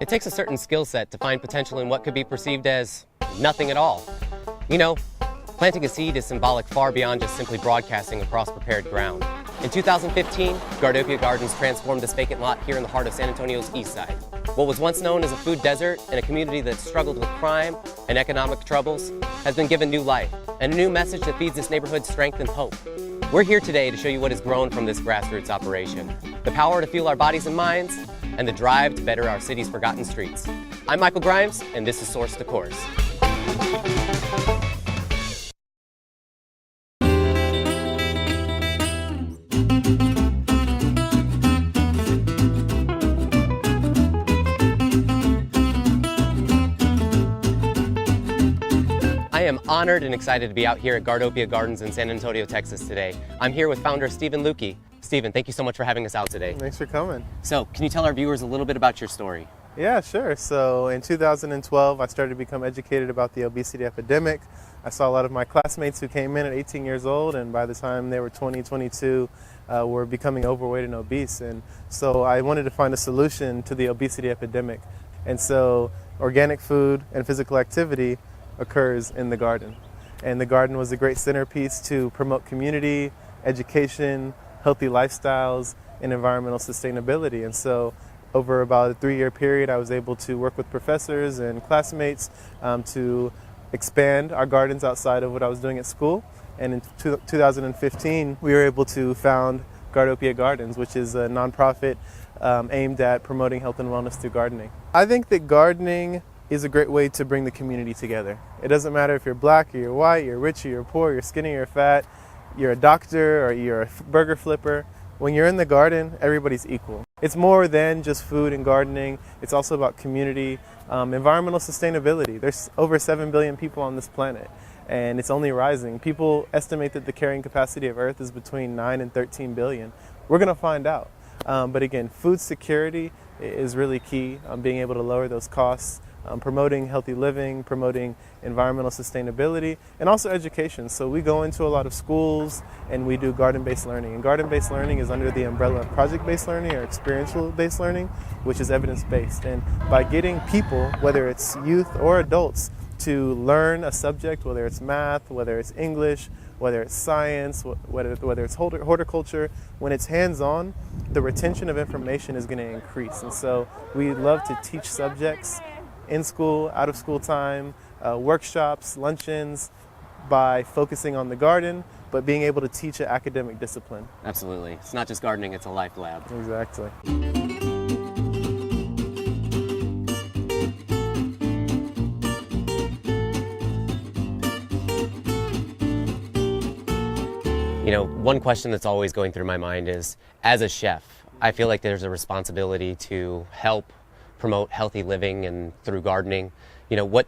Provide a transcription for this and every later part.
It takes a certain skill set to find potential in what could be perceived as nothing at all. You know, planting a seed is symbolic far beyond just simply broadcasting across prepared ground. In 2015, Gardopia Gardens transformed this vacant lot here in the heart of San Antonio's Eastside. What was once known as a food desert and a community that struggled with crime and economic troubles has been given new life and a new message that feeds this neighborhood strength and hope. We're here today to show you what has grown from this grassroots operation, the power to fuel our bodies and minds, and the drive to better our city's forgotten streets. I'm Michael Grimes, and this is Source to Course. I am honored and excited to be out here at Gardopia Gardens in San Antonio, Texas today. I'm here with founder Stephen Lucke. Stephen, thank you so much for having us out today. Thanks for coming. So, can you tell our viewers a little bit about your story? Yeah, sure. So in 2012, I started to become educated about the obesity epidemic. I saw a lot of my classmates who came in at 18 years old, and by the time they were 20, 22, were becoming overweight and obese. And so I wanted to find a solution to the obesity epidemic. And so organic food and physical activity occurs in the garden. And the garden was a great centerpiece to promote community, education, healthy lifestyles, and environmental sustainability. And so over about a 3-year period, I was able to work with professors and classmates to expand our gardens outside of what I was doing at school. And in 2015, we were able to found Gardopia Gardens, which is a nonprofit aimed at promoting health and wellness through gardening. I think that gardening is a great way to bring the community together. It doesn't matter if you're black or you're white, you're rich or you're poor, you're skinny or you're fat, you're a doctor or you're a burger flipper. When you're in the garden, everybody's equal. It's more than just food and gardening. It's also about community, environmental sustainability. There's over 7 billion people on this planet, and it's only rising. People estimate that the carrying capacity of Earth is between 9 and 13 billion. We're going to find out. But again, food security is really key, being able to lower those costs, promoting healthy living, promoting environmental sustainability, and also education. So we go into a lot of schools and we do garden-based learning. And garden-based learning is under the umbrella of project-based learning or experiential-based learning, which is evidence-based. And by getting people, whether it's youth or adults, to learn a subject, whether it's math, whether it's English, whether it's science, whether it's horticulture, when it's hands-on, the retention of information is going to increase. And so we love to teach subjects in school, out of school time, workshops, luncheons, by focusing on the garden, but being able to teach an academic discipline. Absolutely. It's not just gardening, it's a life lab. Exactly. You know, one question that's always going through my mind is, as a chef, I feel like there's a responsibility to help promote healthy living and through gardening. You know, what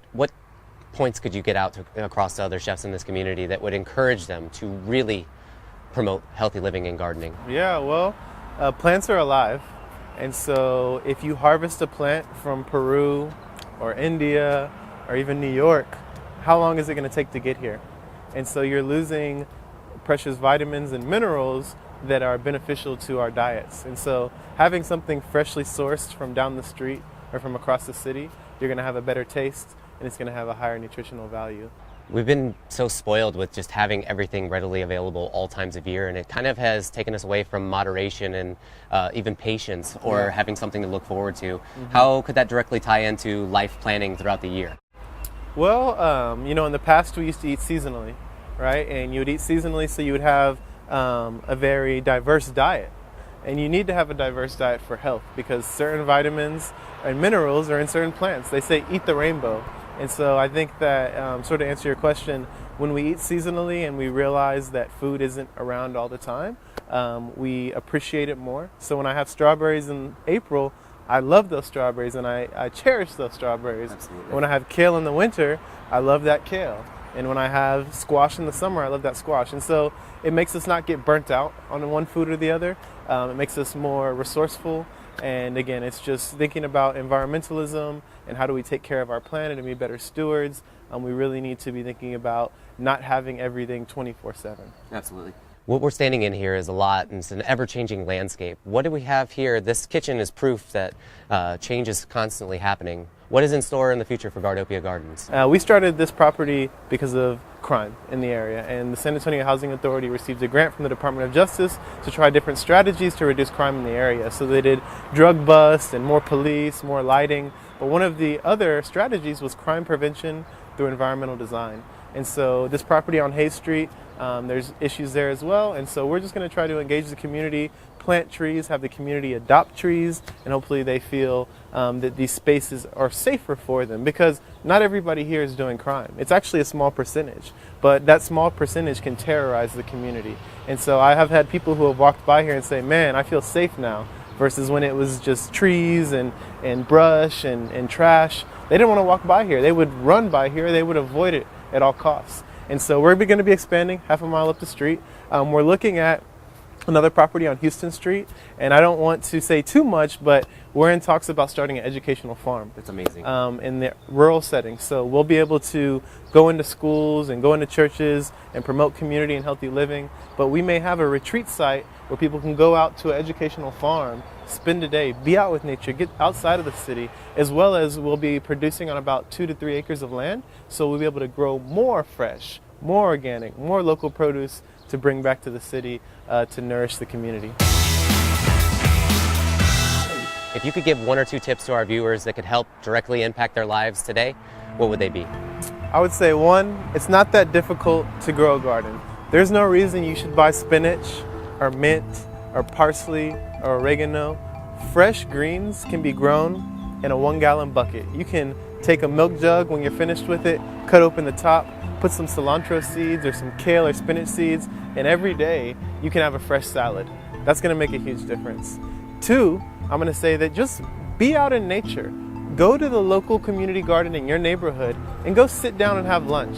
points could you get out across to other chefs in this community that would encourage them to really promote healthy living and gardening? Yeah, well, plants are alive. And so if you harvest a plant from Peru or India or even New York, how long is it going to take to get here? And so you're losing precious vitamins and minerals that are beneficial to our diets. And so having something freshly sourced from down the street or from across the city, you're going to have a better taste and it's going to have a higher nutritional value. We've been so spoiled with just having everything readily available all times of year, and it kind of has taken us away from moderation and even patience or having something to look forward to. Mm-hmm. How could that directly tie into life planning throughout the year? Well, you know, in the past we used to eat seasonally, right? And you would eat seasonally, so you would have a very diverse diet. And you need to have a diverse diet for health because certain vitamins and minerals are in certain plants. They say eat the rainbow. And so I think that, sort of answer your question, when we eat seasonally and we realize that food isn't around all the time, we appreciate it more. So when I have strawberries in April, I love those strawberries and I cherish those strawberries. Absolutely. When I have kale in the winter, I love that kale. And when I have squash in the summer, I love that squash. And so it makes us not get burnt out on one food or the other. It makes us more resourceful. And again, it's just thinking about environmentalism and how do we take care of our planet and be better stewards. We really need to be thinking about not having everything 24/7. Absolutely. What we're standing in here is a lot, and it's an ever-changing landscape. What do we have here? This kitchen is proof that change is constantly happening. What is in store in the future for Gardopia Gardens? We started this property because of crime in the area, and the San Antonio Housing Authority received a grant from the Department of Justice to try different strategies to reduce crime in the area. So they did drug busts and more police, more lighting, but one of the other strategies was crime prevention through environmental design. And so this property on Hayes Street, there's issues there as well, and so we're just going to try to engage the community, plant trees, have the community adopt trees, and hopefully they feel that these spaces are safer for them, because not everybody here is doing crime. It's actually a small percentage, but that small percentage can terrorize the community. And so I have had people who have walked by here and say, man, I feel safe now, versus when it was just trees and brush and trash. They didn't want to walk by here. They would run by here. They would avoid it at all costs. And so we're going to be expanding half a mile up the street. We're looking at another property on Houston Street, and I don't want to say too much, but we're in talks about starting an educational farm. That's amazing. In the rural setting. So we'll be able to go into schools and go into churches and promote community and healthy living, but we may have a retreat site where people can go out to an educational farm, spend a day, be out with nature, get outside of the city, as well as we'll be producing on about 2 to 3 acres of land, so we'll be able to grow more fresh, more organic, more local produce to bring back to the city to nourish the community. If you could give 1 or 2 tips to our viewers that could help directly impact their lives today, what would they be? I would say, 1, it's not that difficult to grow a garden. There's no reason you should buy spinach or mint or parsley or oregano. Fresh greens can be grown in a 1-gallon bucket. You can take a milk jug when you're finished with it, cut open the top, put some cilantro seeds or some kale or spinach seeds, and every day you can have a fresh salad. That's going to make a huge difference. 2, I'm going to say that just be out in nature. Go to the local community garden in your neighborhood and go sit down and have lunch.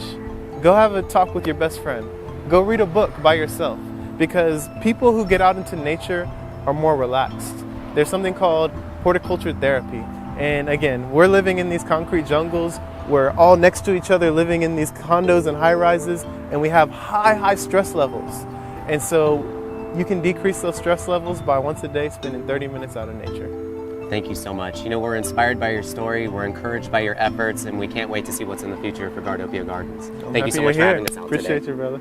Go have a talk with your best friend. Go read a book by yourself, because people who get out into nature are more relaxed. There's something called horticulture therapy. And again, we're living in these concrete jungles. We're all next to each other, living in these condos and high-rises, and we have high stress levels. And so you can decrease those stress levels by once a day spending 30 minutes out in nature. Thank you so much. You know, we're inspired by your story, we're encouraged by your efforts, and we can't wait to see what's in the future for Gardopia Gardens. Thank you so much for having us out today. Appreciate you, brother.